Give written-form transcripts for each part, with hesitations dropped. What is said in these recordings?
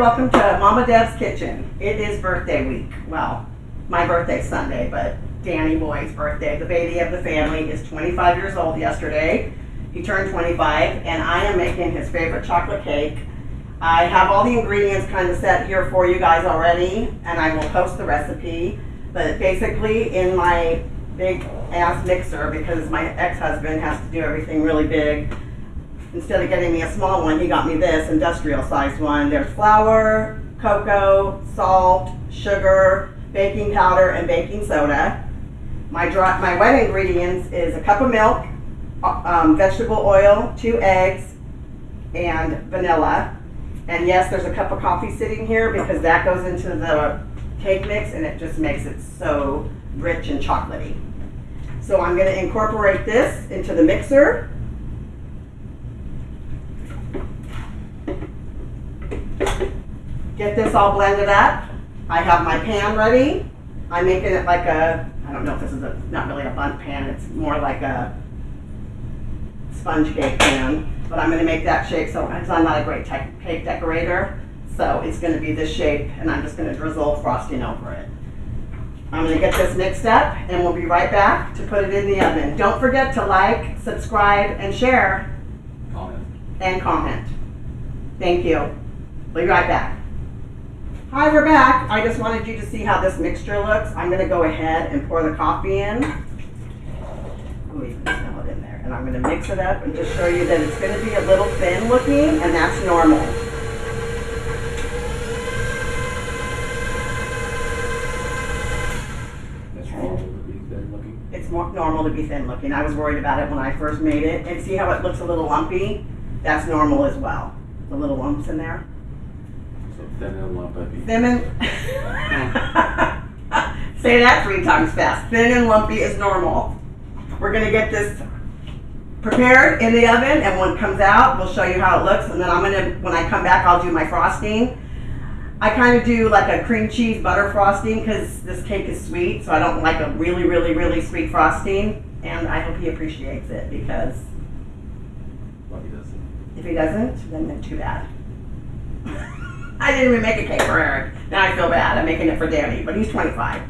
welcome to Mama Deb's Kitchen. It is birthday week. Well, my birthday's Sunday, but Danny Boy's birthday, the baby of the family, is 25 years old yesterday. He turned 25, and I am making his favorite chocolate cake. I have all the ingredients kind of set here for you guys already, and I will post the recipe. But basically, in my big ass mixer, because my ex-husband has to do everything really big, instead of getting me a small one, he got me this industrial sized one. There's flour, cocoa, salt, sugar, baking powder, and baking soda. My wet ingredients is a cup of milk, vegetable oil, 2 eggs, and vanilla. And yes, there's a cup of coffee sitting here because that goes into the cake mix and it just makes it so rich and chocolatey. So I'm going to incorporate this into the mixer. Get this all blended up. I have my pan ready. I'm making it like a, I don't know if this is not really a bundt pan, it's more like a sponge cake pan. But I'm going to make that shape so because I'm not a great cake decorator. So it's going to be this shape and I'm just going to drizzle frosting over it. I'm going to get this mixed up and we'll be right back to put it in the oven. Don't forget to like, subscribe, and share. Comment. Thank you. We'll be right back. Hi, we're back. I just wanted you to see how this mixture looks. I'm going to go ahead and pour the coffee in. Oh, you can smell it in there. And I'm going to mix it up and just show you that it's going to be a little thin looking, and that's normal. That's normal to be thin looking? It's more normal to be thin looking. I was worried about it when I first made it. And see how it looks a little lumpy? That's normal as well. The little lumps in there. So thin and lumpy. Thin and... Say that 3 times fast. Thin and lumpy is normal. We're going to get this prepared in the oven, and when it comes out, we'll show you how it looks. And then when I come back, I'll do my frosting. I kind of do like a cream cheese butter frosting because this cake is sweet, so I don't like a really, really, really sweet frosting. And I hope he appreciates it because Well, he doesn't. if he doesn't, then too bad. I didn't even make a cake for Eric. Now I feel bad. I'm making it for Danny, but he's 25.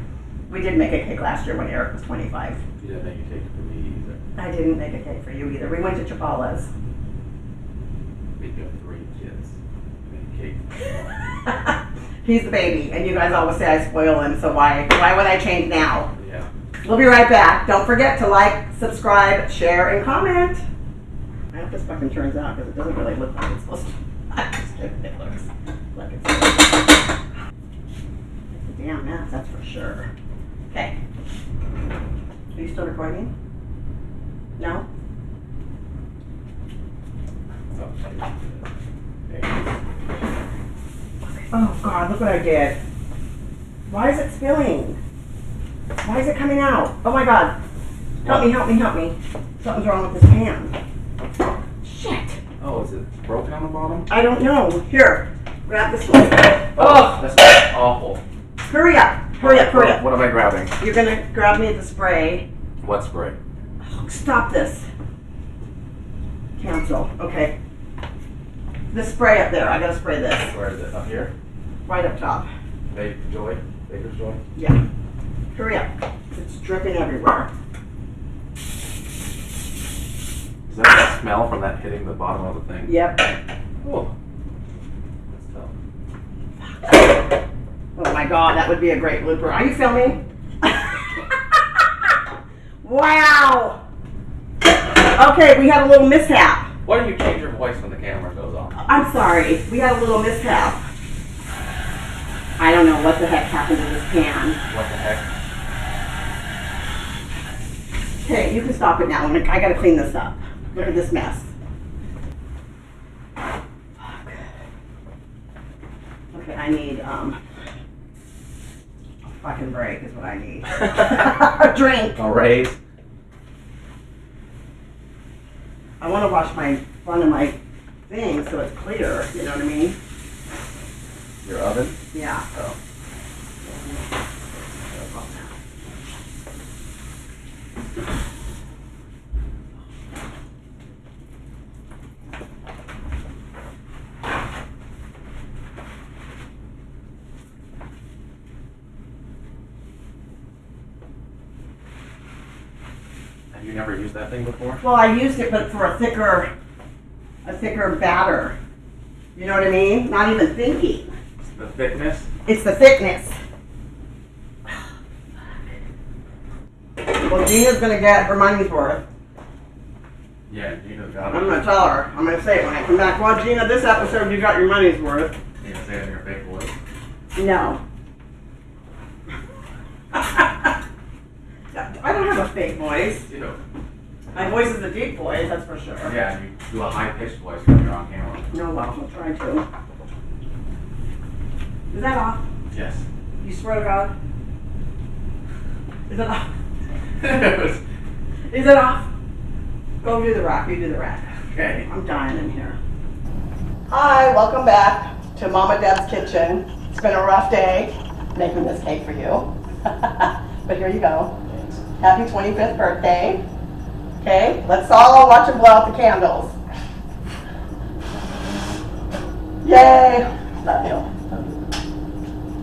We did make a cake last year when Eric was 25. You didn't make a cake for me either. I didn't make a cake for you either. We went to Chapala's. We got 3 kids. Made a cake. He's the baby, and you guys always say I spoil him, so why would I change now? Yeah. We'll be right back. Don't forget to like, subscribe, share, and comment. I hope this fucking turns out because it doesn't really look like it's supposed to. I'm just kidding. It looks like it's a damn mess, that's for sure. Okay. Are you still recording? No? Oh God, look what I did. Why is it spilling? Why is it coming out? Oh my God. Help me. Something's wrong with this pan. Shit. Oh, is it broken on the bottom? I don't know. Here, grab this one. Oh, that's awful. Hurry up. Hurry up. What am I grabbing? You're gonna grab me the spray. What spray? Oh, stop this. Cancel. Okay. The spray up there. I gotta spray this. Where is it? Up here? Right up top. Baker's Joy? Yeah. Hurry up. It's dripping everywhere. Is that the smell from that hitting the bottom of the thing? Yep. Oh. That's tough. Oh my God, that would be a great blooper. Are you filming? Wow. Okay, we had a little mishap. Why do you change your voice when the camera goes on? I'm sorry. We had a little mishap. I don't know what the heck happened to this pan. What the heck? Okay, you can stop it now. I gotta clean this up. Look at this mess. Fuck. Okay, I need a fucking break is what I need. A drink. A raise? I want to wash my front of my thing so it's clear. You know what I mean? Your oven? Yeah. Oh. You never used that thing before? Well, I used it, but for a thicker batter. You know what I mean? Not even thinking. The thickness? It's the thickness. Well, Gina's gonna get her money's worth. Yeah, Gina's got it. I'm gonna tell her. I'm gonna say it when I come back. Well, Gina, this episode you got your money's worth. You gonna say it in your fake voice? No. I don't have a fake voice. You do. My voice is a deep voice, that's for sure. Yeah, and you do a high-pitched voice when you're on camera. No, well, I'll try to. Is that off? Yes. You swear to God? Is it off? Is it off? Go do the rack, you do the rack. Okay. I'm dying in here. Hi, welcome back to Mama Deb's kitchen. It's been a rough day making this cake for you. But here you go. Thanks. Happy 25th birthday. Okay, let's all watch him blow out the candles. Yay! Love you.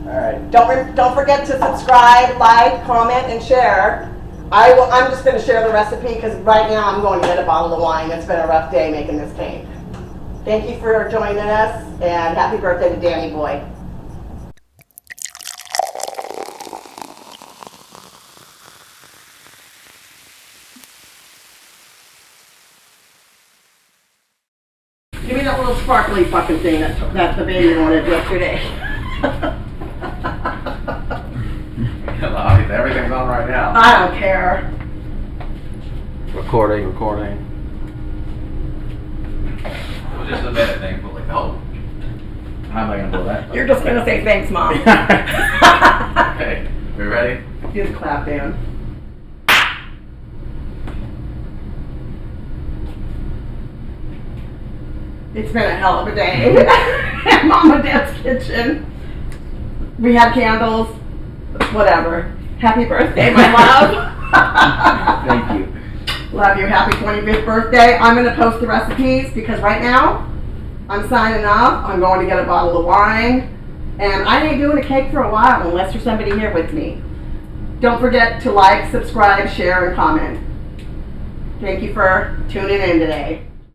All right. Don't forget to subscribe, like, comment, and share. I'm just going to share the recipe because right now I'm going to get a bottle of wine. It's been a rough day making this cake. Thank you for joining us, and happy birthday to Danny Boy. Give me that little sparkly fucking thing that the baby wanted yesterday. Everything's on right now. I don't care. Recording. It was just a minute, thankfully. Oh. How am I going to blow that? You're just gonna say thanks, Mom. Okay, we ready? Do the clap, Dan. It's been a hell of a day at Mom and Dad's kitchen. We had candles, whatever. Happy birthday, my love. Thank you. Love you. Happy 25th birthday. I'm going to post the recipes because right now I'm signing off. I'm going to get a bottle of wine. And I ain't doing a cake for a while unless there's somebody here with me. Don't forget to like, subscribe, share, and comment. Thank you for tuning in today.